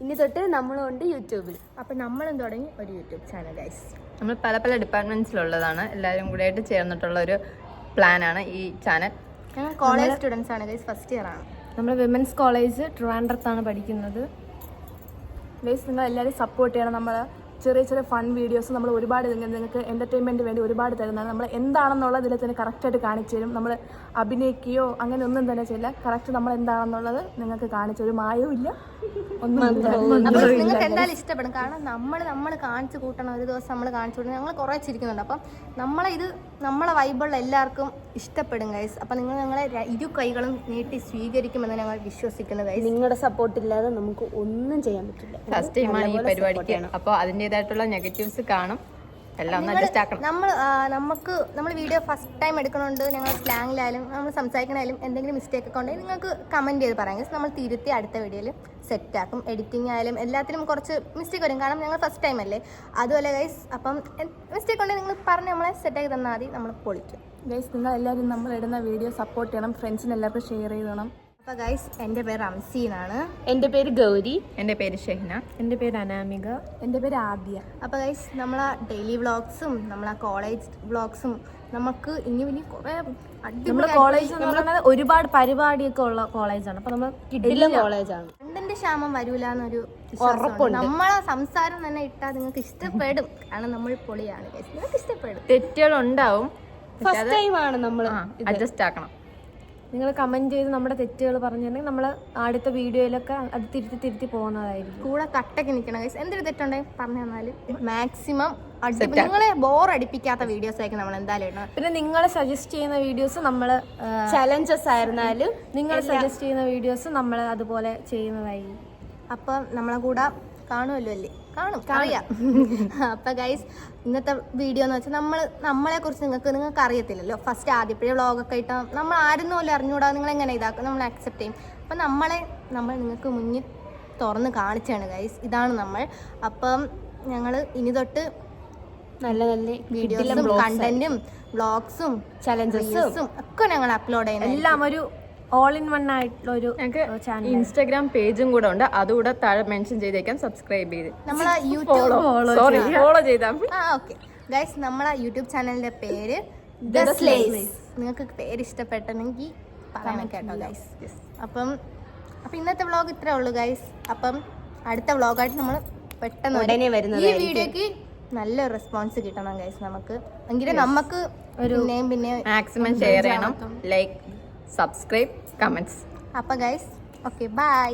ഇനി തൊട്ട് നമ്മളും ഉണ്ട് യൂട്യൂബിൽ. അപ്പം നമ്മളും തുടങ്ങി ഒരു യൂട്യൂബ് ചാനൽ ഗൈസ്. നമ്മൾ പല പല ഡിപ്പാർട്ട്മെന്റ്സിലുള്ളതാണ്. എല്ലാവരും കൂടെ ആയിട്ട് ചേർന്നിട്ടുള്ള ഒരു പ്ലാനാണ് ഈ ചാനൽ. ഞങ്ങൾ കോളേജ് സ്റ്റുഡൻസ് ആണ് ഗൈസ്, ഫസ്റ്റ് ഇയർ ആണ്. നമ്മൾ വിമൻസ് കോളേജ് ട്രിവാൻഡ്രത്താണ് പഠിക്കുന്നത്. ഗൈസ് നിങ്ങൾ എല്ലാവരും സപ്പോർട്ട് ചെയ്യണം. നമ്മൾ ചെറിയ ചെറിയ ഫൺ വീഡിയോസ് നമ്മൾ ഒരുപാട് നിങ്ങൾക്ക് എൻ്റർടൈൻമെൻറ്റ് വേണ്ടി ഒരുപാട് തരുന്നതാണ്. നമ്മൾ എന്താണെന്നുള്ളത് ഇതിൽ തന്നെ കറക്റ്റായിട്ട് കാണിച്ചു തരും. നമ്മൾ അഭിനയിക്കുകയോ അങ്ങനെ ഒന്നും തന്നെ ചെയ്യില്ല. കറക്റ്റ് നമ്മൾ എന്താണെന്നുള്ളത് നിങ്ങൾക്ക് കാണിച്ചു ഒരു മായവും ഇല്ല, ഒന്നും നിങ്ങൾക്ക് എന്തായാലും ഇഷ്ടപ്പെടും. കാരണം നമ്മൾ കാണിച്ചു കൂട്ടണം. ഒരു ദിവസം നമ്മൾ കാണിച്ചു കൂട്ടണം. ഞങ്ങൾ കുറേ ചിരിക്കുന്നുണ്ട്. അപ്പം നമ്മളെ വൈബുള്ള എല്ലാവർക്കും ഇഷ്ടപ്പെടും ഗൈസ്. അപ്പം നിങ്ങൾ ഞങ്ങളെ ഇരു കൈകളും നീട്ടി സ്വീകരിക്കുമെന്ന് ഞങ്ങൾ വിശ്വസിക്കുന്നു ഗൈസ്. നിങ്ങളുടെ സപ്പോർട്ട് ഇല്ലാതെ നമുക്ക് ഒന്നും ചെയ്യാൻ പറ്റില്ല. ഫസ്റ്റ് ടൈമാണ് ഈ പരിപാടിക്ക്. അപ്പോൾ അതിൻ്റെതായിട്ടുള്ള നെഗറ്റീവ്സ് കാണും. എല്ലാം ഒന്ന് അഡ്ജസ്റ്റ് ആക്കണം. നമ്മൾ വീഡിയോ ഫസ്റ്റ് ടൈം എടുക്കണോണ്ട് ഞങ്ങൾ സ്ലാങ്ങിലായാലും നമ്മൾ സംസാരിക്കണായാലും എന്തെങ്കിലും മിസ്റ്റേക്ക് ഒക്കെ ഉണ്ടെങ്കിൽ നിങ്ങൾക്ക് കമൻറ്റ് ചെയ്ത് പറയാം ഗൈസ്. നമ്മൾ തിരുത്തി അടുത്ത വീഡിയോയിൽ സെറ്റാക്കും. എഡിറ്റിംഗ് ആയാലും എല്ലാത്തിലും കുറച്ച് മിസ്റ്റേക്ക് വരും. കാരണം ഞങ്ങൾ ഫസ്റ്റ് ടൈം അല്ലേ. അതുപോലെ ഗൈസ് അപ്പം മിസ്റ്റേക്ക് ഉണ്ടെങ്കിൽ നിങ്ങൾ പറഞ്ഞ് നമ്മളെ സെറ്റാക്കി തന്നാൽ മതി, നമ്മൾ പൊളിക്കും ഗൈസ്. നിങ്ങൾ എല്ലാവരും നമ്മൾ ഇടുന്ന വീഡിയോ സപ്പോർട്ട് ചെയ്യണം. ഫ്രണ്ട്സിന് എല്ലാവർക്കും ഷെയർ ചെയ്യണം. അപ്പോൾ ഗൈസ് എൻ്റെ പേര് റംസി എന്നാണ്. എൻ്റെ പേര് ഗൗരി. എൻ്റെ പേര് ഷെഹ്ന. എൻ്റെ പേര് അനാമിക. എൻ്റെ പേര് ആദ്യ. അപ്പോൾ ഗൈസ് നമ്മളെ ഡെയിലി വ്ളോഗ്സും നമ്മളെ കോളേജ് വ്ളോഗ്സും നമുക്ക് ഇനി കുറേ നമ്മുടെ കോളേജ് എന്ന് പറയുന്നത് ഒരുപാട് പരിപാടിയൊക്കെ ഉള്ള കോളേജാണ്. അപ്പോൾ നമ്മൾ കിടില കോളേജാണ്. കണ്ടന്റ് ക്ഷാമം വരൂല എന്നൊരു ഉറപ്പുണ്ട്. നമ്മളെ സംസാരം തന്നെ ഇട്ടാൽ നിങ്ങൾക്ക് ഇഷ്ടപ്പെടും. കാരണം നമ്മൾ പൊളിയാണ് ഗൈസ്, നിങ്ങൾക്ക് ഇഷ്ടപ്പെടും. തെറ്റുകളുണ്ടാവും, ഫസ്റ്റ് ടൈമാണ് നമ്മൾ അഡ്ജസ്റ്റ് ആക്കണം. നിങ്ങൾ കമൻറ്റ് ചെയ്ത് നമ്മുടെ തെറ്റുകൾ പറഞ്ഞിട്ടുണ്ടെങ്കിൽ നമ്മൾ അടുത്ത വീഡിയോയിലൊക്കെ അത് തിരുത്തി പോകുന്നതായിരിക്കും. കൂടെ കട്ടക്ക് നിൽക്കണം ഗൈസ്. എന്തൊരു തെറ്റുണ്ടെങ്കിൽ പറഞ്ഞു തന്നാൽ മാക്സിമം നിങ്ങളെ ബോർ അടിപ്പിക്കാത്ത വീഡിയോസ് ആയിരിക്കും നമ്മൾ എന്തായാലും ഇടണം. പിന്നെ നിങ്ങൾ സജസ്റ്റ് ചെയ്യുന്ന വീഡിയോസ് നമ്മൾ ചലഞ്ചസ് ആയിരുന്നാലും നിങ്ങൾ സജസ്റ്റ് ചെയ്യുന്ന വീഡിയോസ് നമ്മൾ അതുപോലെ ചെയ്യുന്നതായിരിക്കും. അപ്പം നമ്മളെ കൂടെ കാണുമല്ലോ അല്ലേ? അറിയാം. അപ്പം ഗൈസ് ഇന്നത്തെ വീഡിയോ എന്ന് വെച്ചാൽ നമ്മളെ കുറിച്ച് നിങ്ങൾക്ക് അറിയത്തില്ലല്ലോ. ഫസ്റ്റ് ആദ്യപ്പോഴേ വ്ളോഗൊക്കെ ഇട്ടാൽ നമ്മൾ ആരും പോലും അറിഞ്ഞുകൂടാ. നിങ്ങൾ എങ്ങനെ ഇതാക്കും, നമ്മൾ അക്സെപ്റ്റ് ചെയ്യും. അപ്പം നമ്മൾ നിങ്ങൾക്ക് മുന്നിൽ തുറന്ന് കാണിച്ചാണ് ഗൈസ്. ഇതാണ് നമ്മൾ. അപ്പം ഞങ്ങൾ ഇനി തൊട്ട് നല്ല നല്ല വീഡിയോസും കണ്ടന്റും വ്ളോഗ്സും ചലഞ്ചസും ഒക്കെ ഞങ്ങൾ അപ്ലോഡ് ചെയ്യുന്നത്. എല്ലാം ഒരു ഓൾ ഇൻ വൺ ആയിട്ടുള്ള ഒരു ചാനൽ. ഇൻസ്റ്റാഗ്രാം പേജും കൂടെ ഉണ്ട്, അതുകൂടെ താഴെ മെൻഷൻ ചെയ്തേക്കാം. സബ്സ്ക്രൈബ് ചെയ്ത് നമ്മളെ യൂട്യൂബ് ഫോളോ ചെയ്താൽ ഓക്കെ ഗൈസ്. നമ്മളെ യൂട്യൂബ് ചാനലിന്റെ പേര് ദ സ്ലേസ്. നിങ്ങൾക്ക് പേര് ഇഷ്ടപ്പെട്ടെങ്കിൽ പറയണം കേട്ടോ ഗൈസ്. അപ്പം ഇന്നത്തെ വ്ളോഗ് ഇത്രേ ഉള്ളൂ ഗൈസ്. അപ്പം അടുത്ത വ്ളോഗായിട്ട് നമ്മൾ പെട്ടെന്ന് ഉടനെ വരുന്നത്. ഈ വീഡിയോക്ക് നല്ല റെസ്പോൺസ് കിട്ടണം ഗൈസ് നമുക്ക്. എങ്കിലും നമുക്ക് പിന്നെ മാക്സിമം ഷെയർ ചെയ്യണം, ലൈക്ക്, സബ്സ്ക്രൈബ്, കമന്റ്സ്. അപ്പൊ ഗൈസ് ഓക്കെ ബൈ.